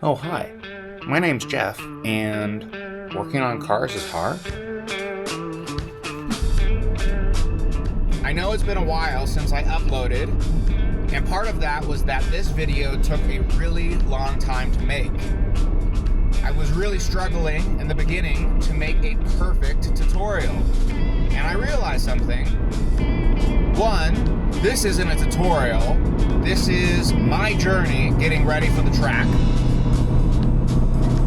Oh, hi. My name's Jeff, and working on cars is hard. I know it's been a while since I uploaded, and part of that was that this video took a really long time to make. I was really struggling in the beginning to make a perfect tutorial, and I realized something. One, this isn't a tutorial. This is my journey getting ready for the track.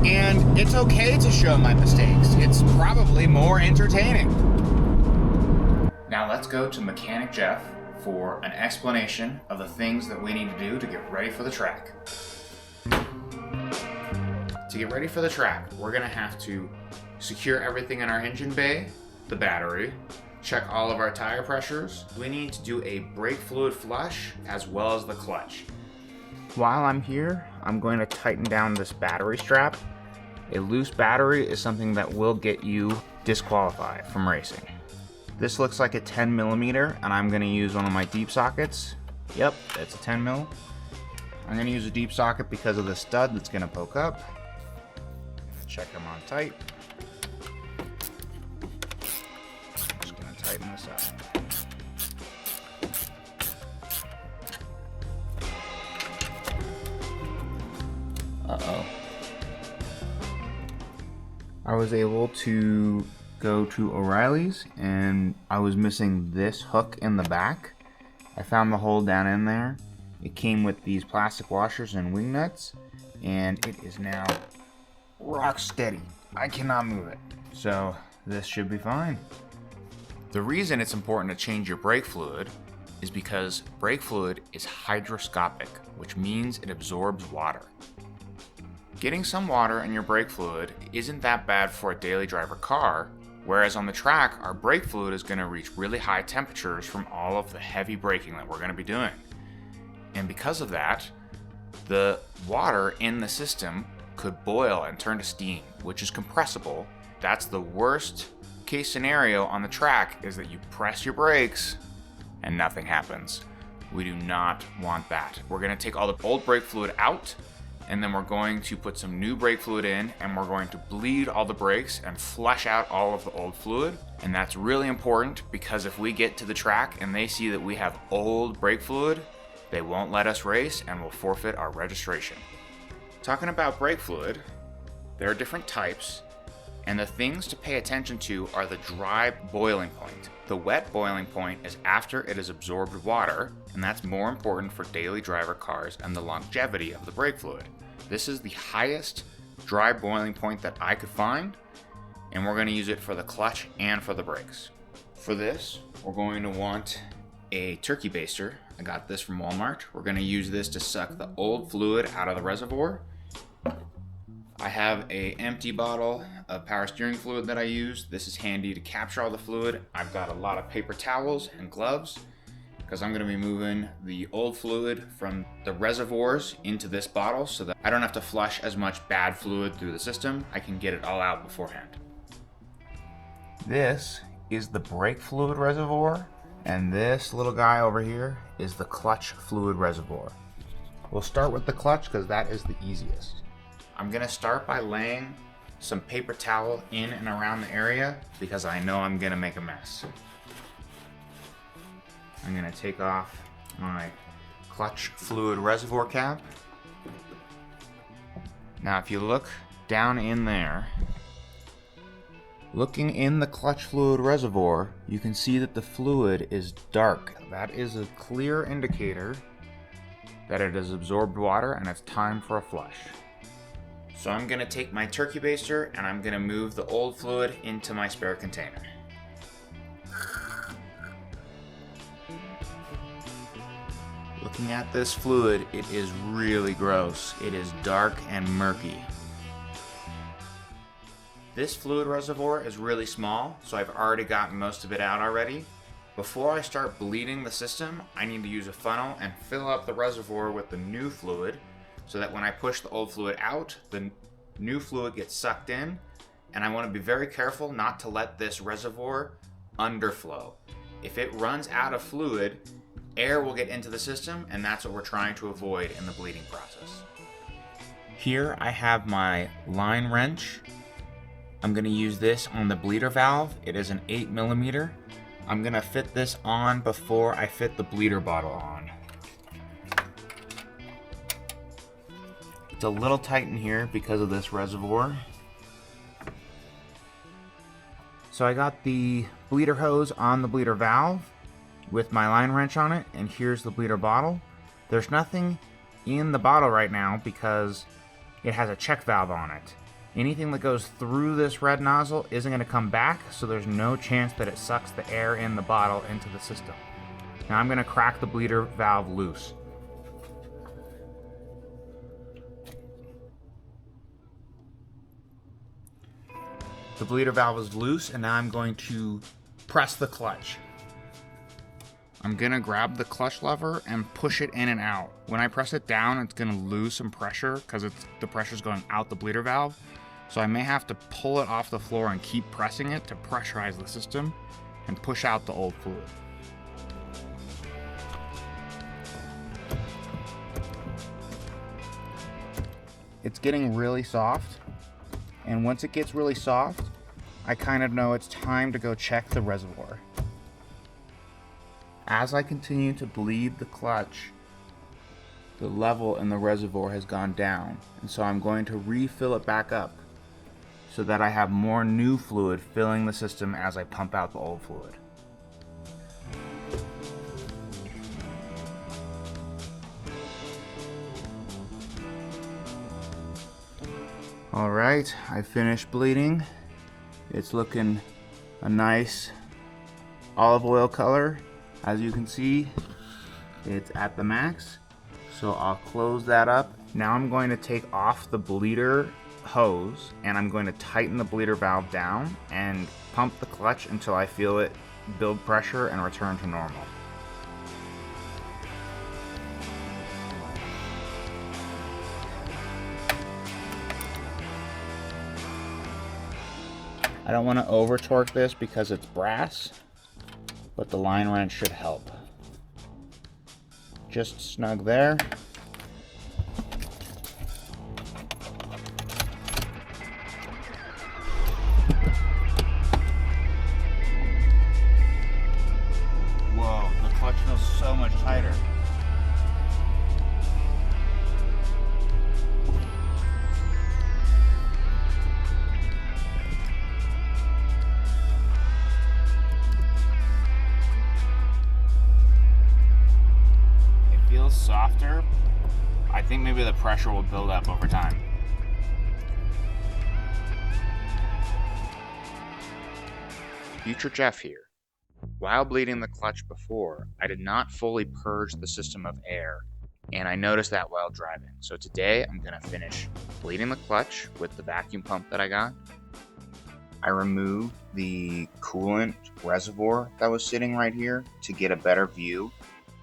And it's okay to show my mistakes. It's probably more entertaining. Now let's go to Mechanic Jeff for an explanation of the things that we need to do to get ready for the track. To get ready for the track, we're going to have to secure everything in our engine bay, the battery, check all of our tire pressures. We need to do a brake fluid flush as well as the clutch. While I'm here, I'm going to tighten down this battery strap. A loose battery is something that will get you disqualified from racing. This looks like a 10 millimeter, and I'm going to use one of my deep sockets. Yep, it's a 10 mil. I'm going to use a deep socket because of the stud that's going to poke up. Check them on tight. Just going to tighten this up. Uh-oh. I was able to go to O'Reilly's and I was missing this hook in the back. I found the hole down in there. It came with these plastic washers and wing nuts, and it is now rock steady. I cannot move it. So this should be fine. The reason it's important to change your brake fluid is because brake fluid is hygroscopic, which means it absorbs water. Getting some water in your brake fluid isn't that bad for a daily driver car, whereas on the track, our brake fluid is going to reach really high temperatures from all of the heavy braking that we're going to be doing. And because of that, the water in the system could boil and turn to steam, which is compressible. That's the worst case scenario on the track, is that you press your brakes and nothing happens. We do not want that. We're going to take all the old brake fluid out, and then we're going to put some new brake fluid in, and we're going to bleed all the brakes and flush out all of the old fluid. And that's really important, because if we get to the track and they see that we have old brake fluid, they won't let us race and will forfeit our registration. Talking about brake fluid, there are different types, and the things to pay attention to are the dry boiling point. The wet boiling point is after it has absorbed water, and that's more important for daily driver cars and the longevity of the brake fluid. This is the highest dry boiling point that I could find, and we're going to use it for the clutch and for the brakes. For this, we're going to want a turkey baster. I got this from Walmart. We're going to use this to suck the old fluid out of the reservoir. I have an empty bottle of power steering fluid that I use. This is handy to capture all the fluid. I've got a lot of paper towels and gloves because I'm going to be moving the old fluid from the reservoirs into this bottle so that I don't have to flush as much bad fluid through the system. I can get it all out beforehand. This is the brake fluid reservoir, and this little guy over here is the clutch fluid reservoir. We'll start with the clutch because that is the easiest. I'm going to start by laying some paper towel in and around the area because I know I'm going to make a mess. I'm going to take off my clutch fluid reservoir cap. Now if you look down in there, looking in the clutch fluid reservoir, you can see that the fluid is dark. That is a clear indicator that it has absorbed water and it's time for a flush. So I'm going to take my turkey baster and I'm going to move the old fluid into my spare container. Looking at this fluid, it is really gross. It is dark and murky. This fluid reservoir is really small, so I've already gotten most of it out already. Before I start bleeding the system, I need to use a funnel and fill up the reservoir with the new fluid, so that when I push the old fluid out, the new fluid gets sucked in, and I want to be very careful not to let this reservoir underflow. If it runs out of fluid, Air will get into the system, and that's what we're trying to avoid in the bleeding process. Here I have my line wrench. I'm going to use this on the bleeder valve. It is an 8mm. I'm going to fit this on before I fit the bleeder bottle on. It's a little tight in here because of this reservoir. So I got the bleeder hose on the bleeder valve with my line wrench on it, and here's the bleeder bottle. There's nothing in the bottle right now because it has a check valve on it. Anything that goes through this red nozzle isn't going to come back, so there's no chance that it sucks the air in the bottle into the system. Now I'm going to crack the bleeder valve loose. The bleeder valve is loose, and now I'm going to press the clutch. I'm going to grab the clutch lever and push it in and out. When I press it down, it's going to lose some pressure because the pressure's going out the bleeder valve. So I may have to pull it off the floor and keep pressing it to pressurize the system and push out the old fluid. It's getting really soft, and once it gets really soft, I kind of know it's time to go check the reservoir. As I continue to bleed the clutch, the level in the reservoir has gone down, and so I'm going to refill it back up so that I have more new fluid filling the system as I pump out the old fluid. Alright, I finished bleeding. It's looking a nice olive oil color. As you can see, it's at the max. So I'll close that up. Now I'm going to take off the bleeder hose and I'm going to tighten the bleeder valve down and pump the clutch until I feel it build pressure and return to normal. I don't want to over torque this because it's brass, but the line wrench should help. Just snug there. Whoa, the clutch feels so much tighter. Feels softer. I think maybe the pressure will build up over time. Future Jeff here. While bleeding the clutch before, I did not fully purge the system of air, and I noticed that while driving. So today I'm going to finish bleeding the clutch with the vacuum pump that I got. I removed the coolant reservoir that was sitting right here to get a better view.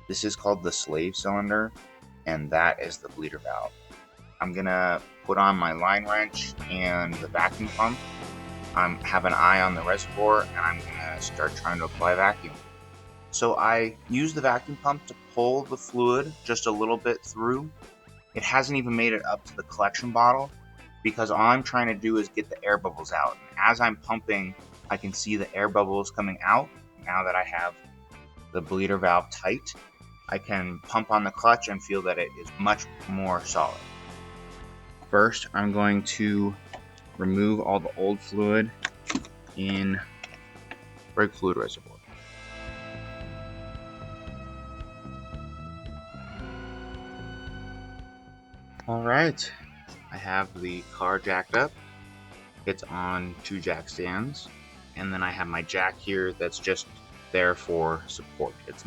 This is called the slave cylinder, and that is the bleeder valve. I'm gonna put on my line wrench and the vacuum pump. I have an eye on the reservoir, and I'm gonna start trying to apply vacuum. So I use the vacuum pump to pull the fluid just a little bit through. It hasn't even made it up to the collection bottle because all I'm trying to do is get the air bubbles out. And as I'm pumping, I can see the air bubbles coming out. Now that I have the bleeder valve tight, I can pump on the clutch and feel that it is much more solid. First, I'm going to remove all the old fluid in brake fluid reservoir. All right, I have the car jacked up. It's on 2 jack stands, and then I have my jack here that's just there for support. It's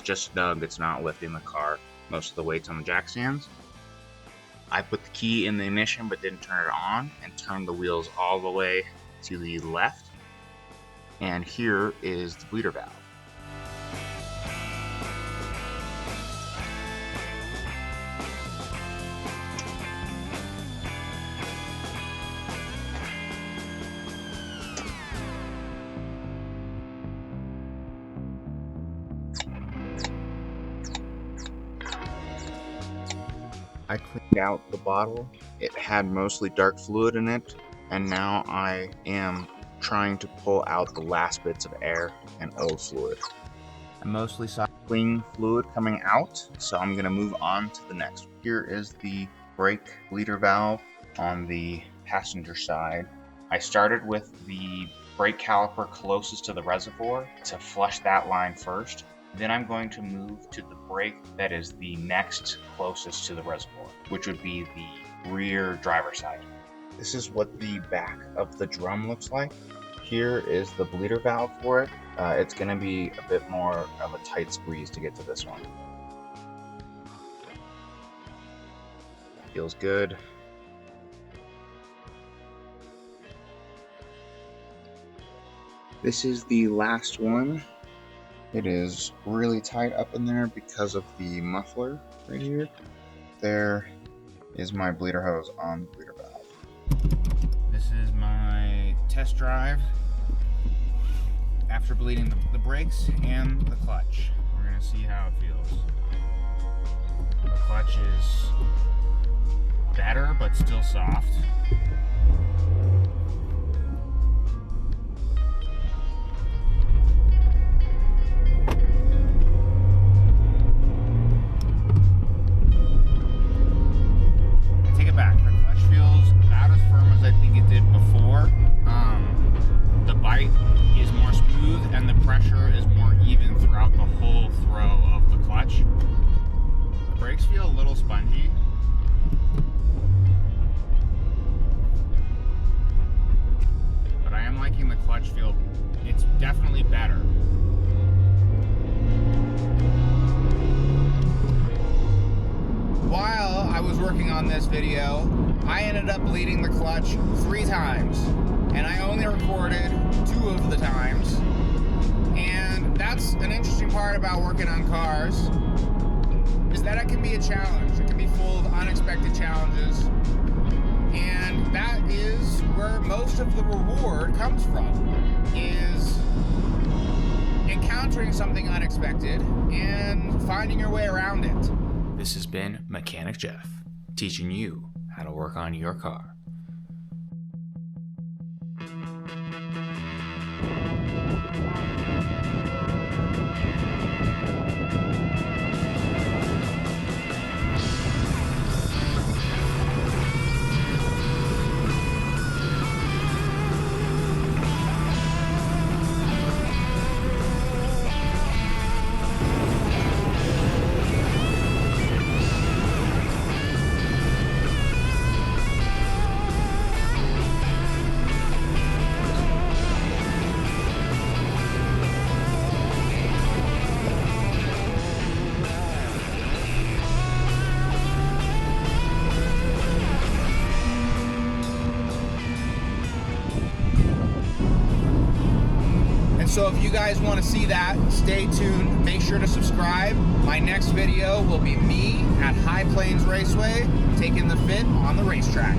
just snug, it's not lifting the car. Most of the weight's on the jack stands. I put the key in the ignition but didn't turn it on and turned the wheels all the way to the left. And here is the bleeder valve. I cleaned out the bottle. It had mostly dark fluid in it, and now I am trying to pull out the last bits of air and old fluid. I mostly saw clean fluid coming out, so I'm going to move on to the next. Here is the brake bleeder valve on the passenger side. I started with the brake caliper closest to the reservoir to flush that line first. Then I'm going to move to the brake that is the next closest to the reservoir, which would be the rear driver's side. This is what the back of the drum looks like. Here is the bleeder valve for it. It's going to be a bit more of a tight squeeze to get to this one. Feels good. This is the last one. It is really tight up in there because of the muffler right here. There is my bleeder hose on the bleeder valve. This is my test drive after bleeding the brakes and the clutch. We're going to see how it feels. The clutch is better, but still soft. Feel a little spongy. But I am liking the clutch feel. It's definitely better. While I was working on this video, I ended up bleeding the clutch 3 times. And I only recorded 2 of the times. And that's an interesting part about working on cars. Is that it can be a challenge. It can be full of unexpected challenges. And that is where most of the reward comes from, is encountering something unexpected and finding your way around it. This has been Mechanic Jeff, teaching you how to work on your car. So if you guys want to see that, stay tuned. Make sure to subscribe. My next video will be me at High Plains Raceway taking the fit on the racetrack.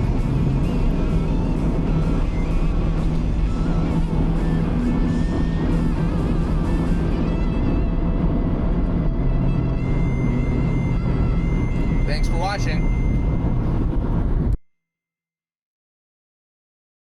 Thanks for watching.